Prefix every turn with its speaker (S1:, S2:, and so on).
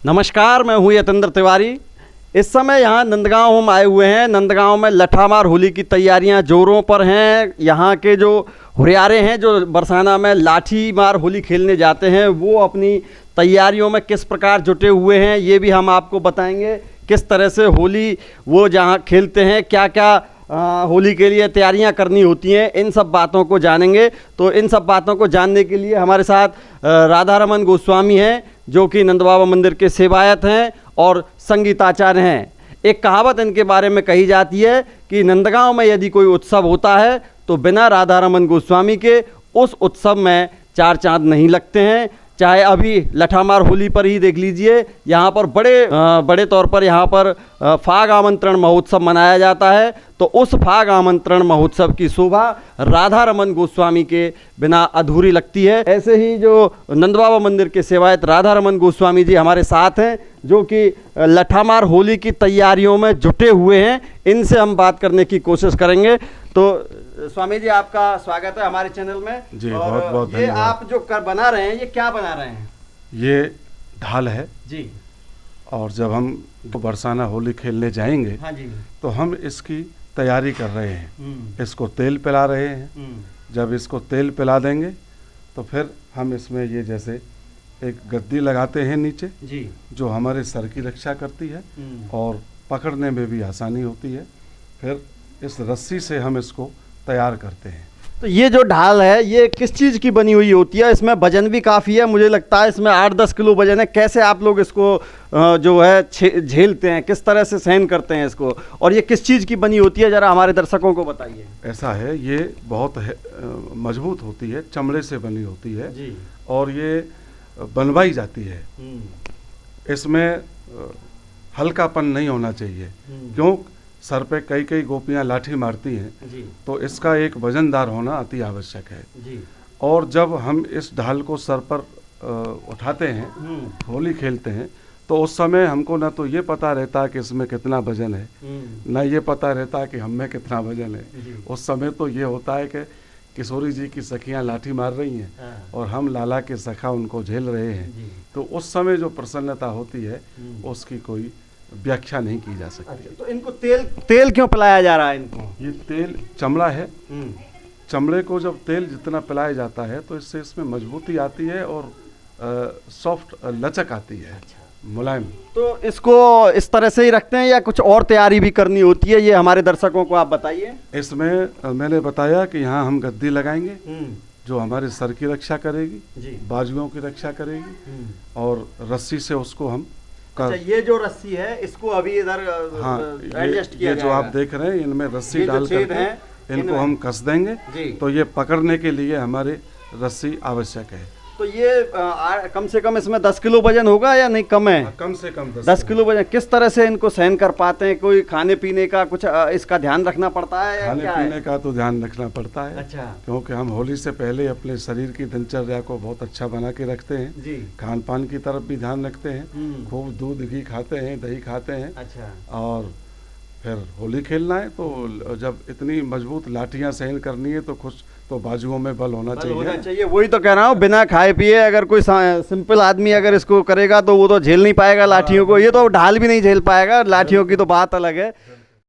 S1: नमस्कार, मैं हूँ यतेंद्र तिवारी। इस समय यहाँ नंदगांव हम आए हुए हैं। नंदगांव में लठामार होली की तैयारियाँ जोरों पर हैं। यहाँ के जो हुरियारे हैं जो बरसाना में लाठी मार होली खेलने जाते हैं, वो अपनी तैयारियों में किस प्रकार जुटे हुए हैं ये भी हम आपको बताएंगे। किस तरह से होली वो जहाँ खेलते हैं, क्या क्या होली के लिए तैयारियां करनी होती हैं, इन सब बातों को जानेंगे। तो इन सब बातों को जानने के लिए हमारे साथ राधा रमन गोस्वामी हैं, जो कि नंद बाबा मंदिर के सेवायत हैं और संगीताचार्य हैं। एक कहावत इनके बारे में कही जाती है कि नंदगांव में यदि कोई उत्सव होता है तो बिना राधा रमन गोस्वामी के उस उत्सव में चार चांद नहीं लगते हैं। चाहे अभी लठामार होली पर ही देख लीजिए, यहाँ पर बड़े तौर पर यहाँ पर फाग आमंत्रण महोत्सव मनाया जाता है। तो उस फाग आमंत्रण महोत्सव की शोभा राधा रमन गोस्वामी के बिना अधूरी लगती है। ऐसे ही जो नंद बाबा मंदिर के सेवायत राधा रमन गोस्वामी जी हमारे साथ हैं, जो कि लठामार होली की तैयारियों में जुटे हुए हैं। इनसे हम बात करने की कोशिश करेंगे। तो स्वामी जी, आपका स्वागत है हमारे चैनल में
S2: जी।
S1: और
S2: बहुत बहुत
S1: ये आप जो बना रहे हैं, ये क्या बना रहे हैं?
S2: ये ढाल है
S1: जी।
S2: और जब हम बरसाना होली खेलने जाएंगे,
S1: हाँ जी।
S2: तो हम इसकी तैयारी कर रहे हैं। इसको तेल पिला रहे हैं। जब इसको तेल पिला देंगे तो फिर हम इसमें ये जैसे एक गद्दी लगाते हैं नीचे
S1: जी,
S2: जो हमारे सर की रक्षा करती है और पकड़ने में भी आसानी होती है। फिर इस रस्सी से हम इसको तैयार करते हैं।
S1: तो ये जो ढाल है ये किस चीज़ की बनी हुई होती है? इसमें वजन भी काफ़ी है, मुझे लगता है इसमें 8-10 किलो वजन है। कैसे आप लोग इसको जो है झेलते हैं, किस तरह से सहन करते हैं इसको, और ये किस चीज़ की बनी होती है, ज़रा हमारे दर्शकों को बताइए।
S2: ऐसा है, ये बहुत मजबूत होती है, चमड़े से बनी होती है
S1: जी।
S2: और ये बनवाई जाती है। इसमें हल्कापन नहीं होना चाहिए, क्यों सर पे कई कई गोपियां लाठी मारती हैं
S1: जी।
S2: तो इसका एक वजनदार होना अति आवश्यक है
S1: जी।
S2: और जब हम इस ढाल को सर पर उठाते हैं, होली खेलते हैं, तो उस समय हमको ना तो ये पता रहता कि इसमें कितना वजन है, ना ये पता रहता कि हम में कितना वजन है। उस समय तो ये होता है कि किशोरी जी की सखियां लाठी मार रही हैं और हम लाला के सखा उनको झेल रहे हैं। तो उस समय जो प्रसन्नता होती है उसकी कोई व्याख्या नहीं की जा सकती।
S1: अच्छा, तो इनको तेल क्यों पिलाया जा रहा है इनको?
S2: ये तेल चमड़ा है। चमड़े को जब तेल जितना पिलाया जाता है तो इससे इसमें मजबूती आती है और सॉफ्ट लचक आती है। मुलायम।
S1: तो इसको इस तरह से ही रखते हैं या कुछ और तैयारी भी करनी होती है, ये हमारे दर्शकों को आप बताइए।
S2: इसमें मैंने बताया कि यहाँ हम गद्दी लगाएंगे जो हमारे सर की रक्षा करेगी, बाजुओं की रक्षा करेगी और रस्सी से उसको हम
S1: अच्छा, ये जो रस्सी है इसको अभी इधर एडजस्ट किया
S2: ये जो आप देख रहे हैं इनमें रस्सी डाल कर इनको हम कस देंगे। तो ये पकड़ने के लिए हमारे रस्सी आवश्यक है।
S1: तो ये कम से कम इसमें 10 किलो वजन होगा या नहीं? कम है,
S2: कम से कम
S1: 10 किलो वजन। किस तरह से इनको सहन कर पाते हैं? कोई खाने पीने का कुछ इसका ध्यान रखना पड़ता है या
S2: खाने
S1: क्या
S2: पीने
S1: है?
S2: का तो ध्यान रखना पड़ता है।
S1: अच्छा।
S2: क्योंकि हम होली से पहले अपने शरीर की दिनचर्या को बहुत अच्छा बना के रखते हैं
S1: जी।
S2: खान पान की तरफ भी ध्यान रखते हैं, खूब दूध घी खाते हैं, दही खाते हैं।
S1: अच्छा।
S2: और फिर होली खेलना है तो जब इतनी मजबूत लाठियां सहन करनी है तो कुछ तो बाजुओं में बल होना चाहिए।
S1: वही तो कह रहा हूँ, बिना खाए पिए अगर कोई सिंपल आदमी अगर इसको करेगा तो वो तो झेल नहीं पाएगा लाठियों को। ये तो ढाल भी नहीं झेल पाएगा, लाठियों की तो बात अलग है।